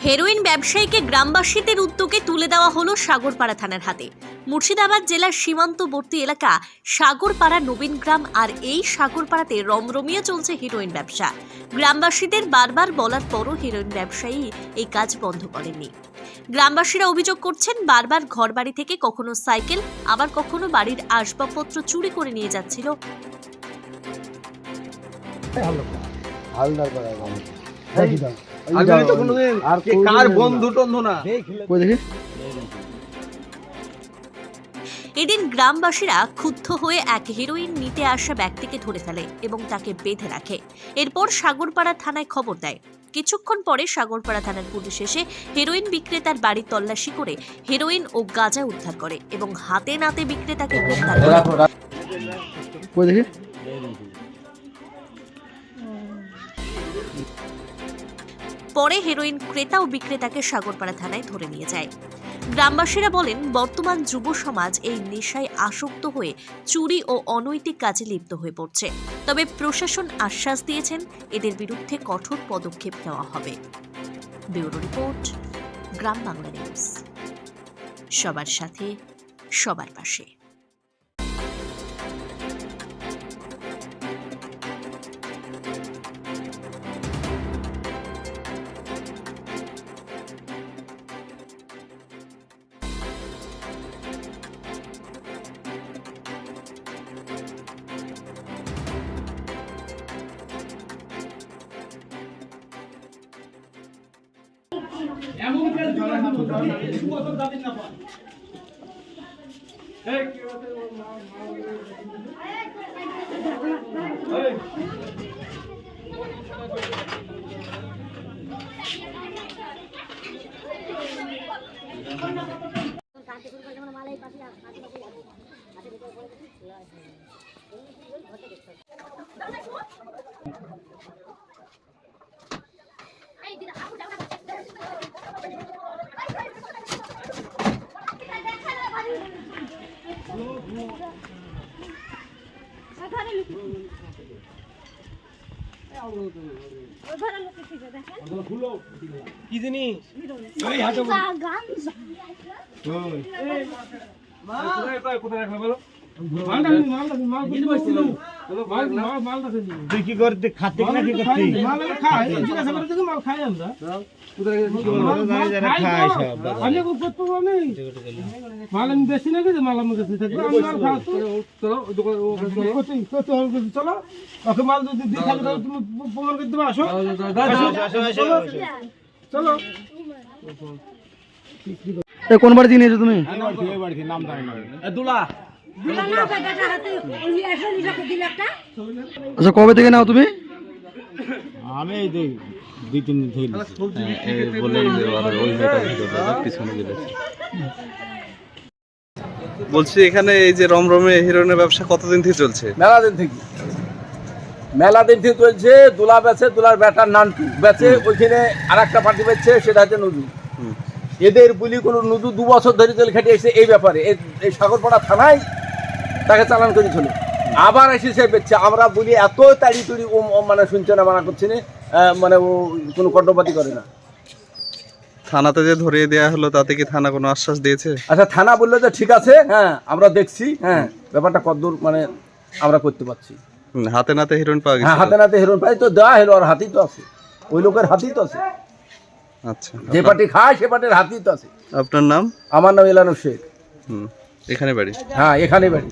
Heroin ব্যবসায়ীকে গ্রামবাসীদের উদ্যোগে তুলে দেওয়া হলো সাগরপাড়া থানার হাতে। মুর্শিদাবাদ জেলার সীমান্তবর্তী এলাকা সাগরপাড়া নবীনগ্রাম, আর এই সাগরপাড়াতে রমরমিয়ে চলছে হেরোইন ব্যবসা। গ্রামবাসীদের বারবার বলার পরও হেরোইন ব্যবসায়ী এই কাজ বন্ধ করেননি। গ্রামবাসীরা অভিযোগ করছেন, বারবার ঘরবাড়ি থেকে কখনো সাইকেল, আবার কখনো বাড়ির আসবাবপত্র চুরি করে নিয়ে যাচ্ছিল। এদিন গ্রামবাসীরা ক্ষুব্ধ হয়ে এক হেরোইন নিতে আসা ব্যক্তিকে ধরে ফেলে এবং তাকে বেঁধে রাখে। এরপর সাগরপাড়া থানায় খবর দেয়। কিছুক্ষণ পরে সাগরপাড়া থানার পুলিশ এসে হেরোইন বিক্রেতার বাড়ি তল্লাশি করে হেরোইন ও গাঁজা উদ্ধার করে এবং হাতে নাতে বিক্রেতাকে গ্রেফতার করে। পরে হেরোইন ক্রেতা ও বিক্রেতাকে সাগরপাড়া থানায় ধরে নিয়ে যায়। গ্রামবাসীরা বলেন, বর্তমান যুব সমাজ এই নেশায় আসক্ত হয়ে চুরি ও অনৈতিক কাজে লিপ্ত হয়ে পড়ছে। তবে প্রশাসন আশ্বাস দিয়েছেন, এদের বিরুদ্ধে কঠোর পদক্ষেপ নেওয়া হবে। ব্যুরো রিপোর্ট, গ্রাম বাংলা নিউজ। সবার সাথে, সবার পাশে। এমন কাজ জলা না কিছু বছর দাবি না পায়। এই কি জিনিস এই হাতে কোথায় রাখবে বলো? তুই কি করতে খাতে না কি করতে মাল আমি বেশি নাকি মাল আমার কাছে থাকবে চলো ওকে মাল যদি দিয়ে থাকে তাহলে তুমি প্রমাণ করতে পারো। আসো চলো। কোন বাড়ি থেকে নিয়েছো তুমি? আচ্ছা, কবে থেকে নাও তুমি? আমি 2-3 দিন থেকে বলছি, এখানে এই যে রমরমে হিরোইনের ব্যবসা কতদিন থেকে চলছে? মেলা দিন থেকে চলছে। দুলা বেচে, দুলার ব্যাটার নানটু বেচে, ওইখানে আর একটা পার্টি বেচছে, সেটা হচ্ছে নজু। এদের বলি কোনো নজু 2 বছর ধরে জেল খেটে এসে এই ব্যাপারে এই সাগরপাড়া থানায় তাকে চালান করেছিল। আবার এসে সে বেচছে। আমরা বলি এত তাড়ি তুড়ি ও মানে শুনছে না, মানা করছে না, মানে ও কোনো কর্ণপাতি করে না। থানাতে যে ধরিয়ে দেওয়া হলো, তাতে কি থানা কোনো আশ্বাস দিয়েছে? আচ্ছা, থানা বললো যে ঠিক আছে, হ্যাঁ আমরা দেখছি, হ্যাঁ ব্যাপারটা কতদূর মানে আমরা করতে পারছি। হাতে নাতে হিরোইন পাওয়া গেছে? হ্যাঁ, হাতে নাতে হিরোইন পাই তো দেওয়া হলো, আর হাতেই তো আছে, ওই লোকের হাতেই তো আছে। আচ্ছা, যে পার্টি খায় সে পার্টির হাতেই তো আছে। আপনার নাম? আমার নাম এলানুর শেখ। এখানে বাড়ি? হ্যাঁ, এখানে বাড়ি।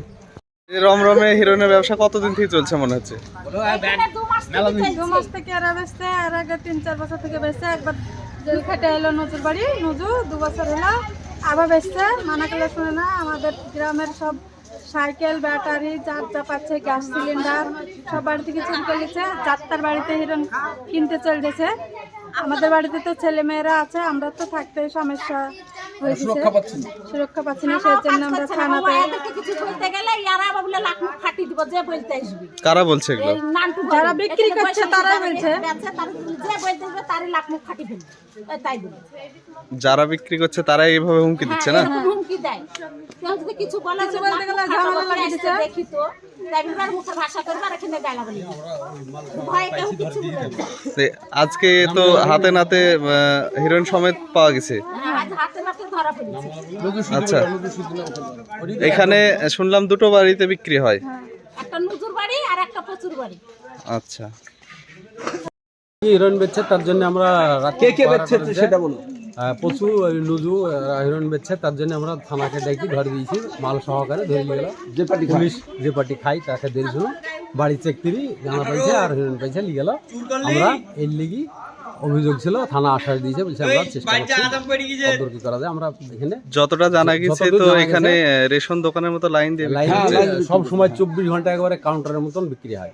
রমরমে হিরোইনের ব্যবসা কতদিন থেকে চলছে মনে হচ্ছে? 2 মাস থেকে আর বেচতে, আর আগে 3-4 বছর থেকে বেচতে। একবার জেল খেটে এলো নজুর বাড়ি, নজু 2 বছর হলো আবার বেচতে। মানা করলে শুনে না। আমাদের গ্রামের সব সাইকেল, ব্যাটারি, যার যা পাচ্ছে, গ্যাস সিলিন্ডার সব বাড়ি থেকে চুরি করে গেছে। যাত্রার বাড়িতে হিরোইন কিনতে চলে গেছে। আমাদের বাড়িতে তো ছেলে মেয়েরা আছে, আমরা তো থাকতে সমস্যা হয়ে গেছে, সুরক্ষা পাচ্ছি না। সেই জন্য আমরা থানাতে। কারা বলছে এগুলো? যারা বিক্রি করছে তারাই বলছে। তারে লাখ মুখ খাটি ফেলবে তাই বলে যারা বিক্রি করছে তারাই এইভাবে হুমকি দিচ্ছে না? এরকম হুমকি দেয় কেউ যদি কিছু বলে কিছু বলতে গেলে ঝামেলা লাগিয়ে দিচ্ছে। দেখি তো তাইবার মুখে ভাষা করবে আর এখানে গালাগালি ভয় কেউ কিছু বলে না। তে আজকে তো হাতে নাতে হিরোইন সমেত পাওয়া গেছে। হ্যাঁ, আজ হাতে নাতে ধরা পড়েছে। আচ্ছা, এখানে শুনলাম দুটো বাড়িতে বিক্রি হয়। একটা নজর বাড়ি আর একটা প্রচুর বাড়ি। আচ্ছা, হিরোইন বেচছে তার জন্য আমরা কে কে বেচছে সেটা বলুন। প্রচুর নুজু হিরোইন বেচছে তার জন্য আমরা থানাকে ডেকে ধরে দিয়েছি, মাল সহকারে ধরে নিয়ে গেল। যে পার্টি পুলিশ যে পার্টি খাই তাকে দিয়েছিল, বাড়ি চেক করি জানা পাইছে আর হিরোইন পাইছে নিয়ে গেল। আমরা এর লিগি অভিযোগ ছিল, থানা আশ্বাস দিয়েছে, বলছে আমরা চেষ্টা করছি কতদূর কি করা যায়। আমরা এখানে যতটা জানা গেছে যতদূর তো জানা এখানে রেশন দোকানের মতো লাইন দিয়ে লাইন সব সময় 24 ঘন্টা একেবারে কাউন্টারের মতন বিক্রি হয়।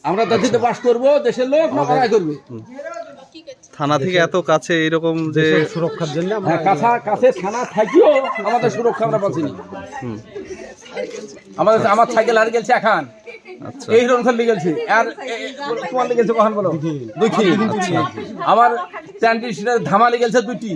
আমরা দাদিতে বাস করবো, দেশের লোক মারাই করবে। থানা থেকে এত কাছে এরকম যে দেশের সুরক্ষার জন্য আমরা কাছে থানা থাকিও আমাদের সুরক্ষা আমরা পাচ্ছিনি। আমার সাইকেল হারিয়ে গেছে এখন, আচ্ছা, এই হিরোইন খালি গেছে আর তোমার লেগেছে কখন বলো দুঃখী। আমার চ্যান্ডিসের ধামা লেগেছে দুটি।